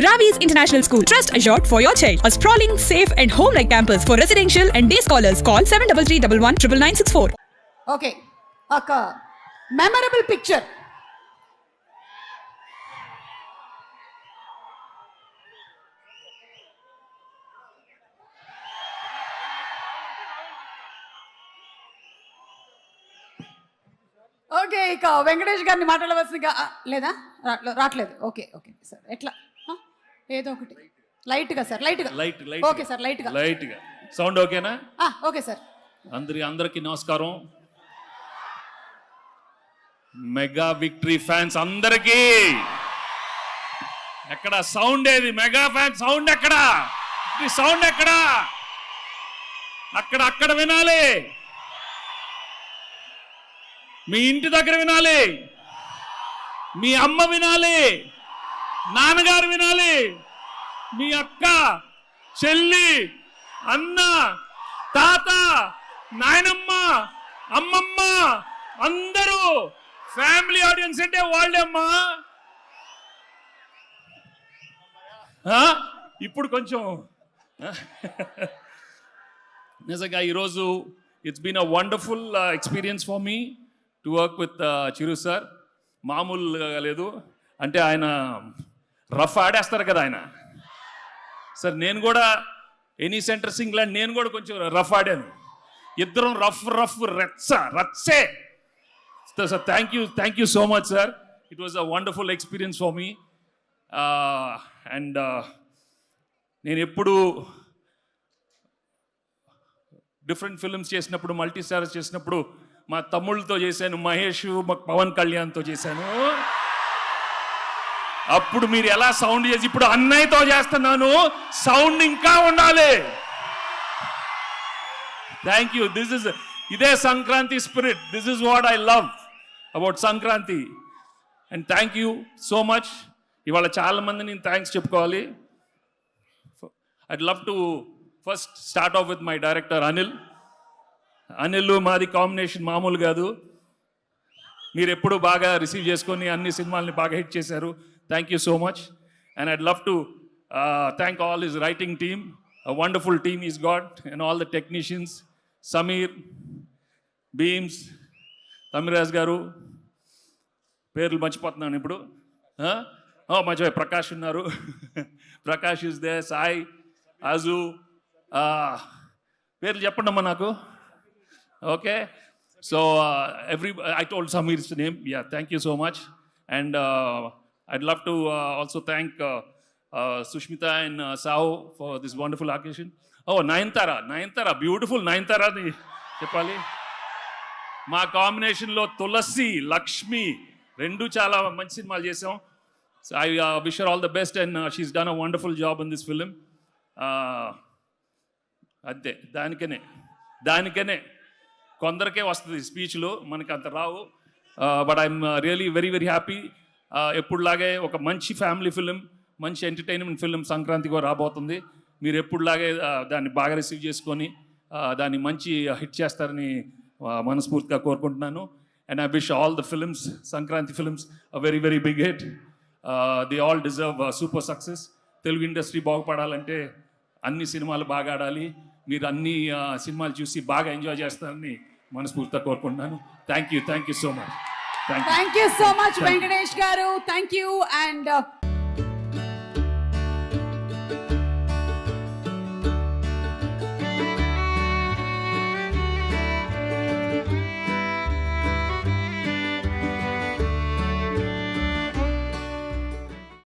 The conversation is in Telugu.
Ravi's International School. Trust assured for your child. A sprawling, safe and home-like campus for residential and day scholars. Call 7331 99964. Okay ఒక మెమరబుల్ పిక్చర్. ఓకే, ఇక వెంకటేష్ గారిని మాట్లాడవలసిందిగా లేదా రావట్లేదు. ఓకే ఓకే సార్, ఎట్లా ఏదో ఒకటి లైట్గా సార్, లైట్గా ఓకే సార్, లైట్గా సౌండ్ ఓకేనా? Okay sir. అందరికీ నమస్కారం. మెగా విక్టరీ ఫ్యాన్స్ అందరికీ ఎక్కడ సౌండ్ ఏది? మెగా ఫ్యాన్స్ సౌండ్ ఎక్కడ? సౌండ్ ఎక్కడ? అక్కడ వినాలి. మీ ఇంటి దగ్గర వినాలి, మీ అమ్మ వినాలి, నాన్నగారు వినాలి, మీ అక్క, చెల్లి, అన్న, తాత, నాయనమ్మ, అమ్మమ్మ అందరూ ఫ్యామిలీ ఆడియన్స్ అంటే వాళ్ళేమ్మా. ఇప్పుడు కొంచెం నిజంగా ఈరోజు it's been a wonderful experience for me to work with Chiru sir. మామూలుగా లేదు, అంటే ఆయన రఫ్ ఆడేస్తారు కదా ఆయన. సార్ నేను కూడా ఎనీ సెంటర్ సింగ్లాండ్ నేను కూడా కొంచెం రఫ్ ఆడాను. ఇద్దరం రఫ్ రచ్చే. Sir thank you so much sir. It was a wonderful experience for me. And నేను ఎప్పుడు డిఫరెంట్ ఫిల్మ్స్ చేసినప్పుడు, మల్టీ స్టార్స్ చేసినప్పుడు మా తమ్ముళ్ళతో చేశాను, మహేష్, పవన్ కళ్యాణ్తో చేశాను. అప్పుడు మీరు ఎలా సౌండ్ చేసి, ఇప్పుడు అన్నయ్యతో చేస్తున్నాను, సౌండ్ ఇంకా ఉండాలి. Thank you. ఇదే Sankranti spirit. This is what I love about Sankranti. And thank you so much. ఇవాళ చాలా మంది నేను థ్యాంక్స్ చెప్పుకోవాలి. I'd love to first start off with my director Anil. మాది కాంబినేషన్ మామూలు కాదు. మీరు ఎప్పుడు బాగా రిసీవ్ చేసుకొని అన్ని సినిమాల్ని బాగా హిట్ చేశారు. Thank you so much. And I'd love to thank all his writing team. A wonderful team he's got. And all the technicians, Sameer, Bheems, Tammiraju garu, పేర్లు మర్చిపోతున్నాను ఇప్పుడు. మర్చిపోయి ప్రకాష్ ఉన్నారు. ప్రకాష్ ఇస్ దే, సాయి, అజు, పేర్లు చెప్పండి అమ్మా నాకు. Okay, so I told Samir's name. Yeah, thank you so much. And I'd love to also thank Sushmita and Sao for this wonderful occasion. Oh, Nayanthara, beautiful Nayanthara ni cheppali. మా కాంబినేషన్లో తులసి, లక్ష్మి రెండు చాలా మంచి సినిమాలు చేసాం. So I wish her all the best and she's done a wonderful job in this film. అంతే, దానికనే కొందరికే వస్తుంది స్పీచ్లు, మనకి అంత రావు. But I'm really very very happy. ఎప్పుడులాగే ఒక మంచి ఫ్యామిలీ ఫిలిం, మంచి ఎంటర్టైన్మెంట్ ఫిలిం సంక్రాంతిగా రాబోతుంది. మీరు ఎప్పుడులాగే దాన్ని బాగా రిసీవ్ చేసుకొని దాన్ని మంచి హిట్ చేస్తారని మనస్ఫూర్తిగా కోరుకుంటున్నాను. And I wish all the films, Sankranti films a very very big hit. They all deserve super success. Telugu industry బాగుపడాలంటే అన్ని సినిమాలు బాగా ఆడాలి. మీరు అన్ని సినిమాలు చూసి బాగా ఎంజాయ్ చేస్తారని మనస్ఫూర్తిగా కోరుకుంటున్నాను. Thank you so much. Thank you so much Venkatesh garu. Thank you. And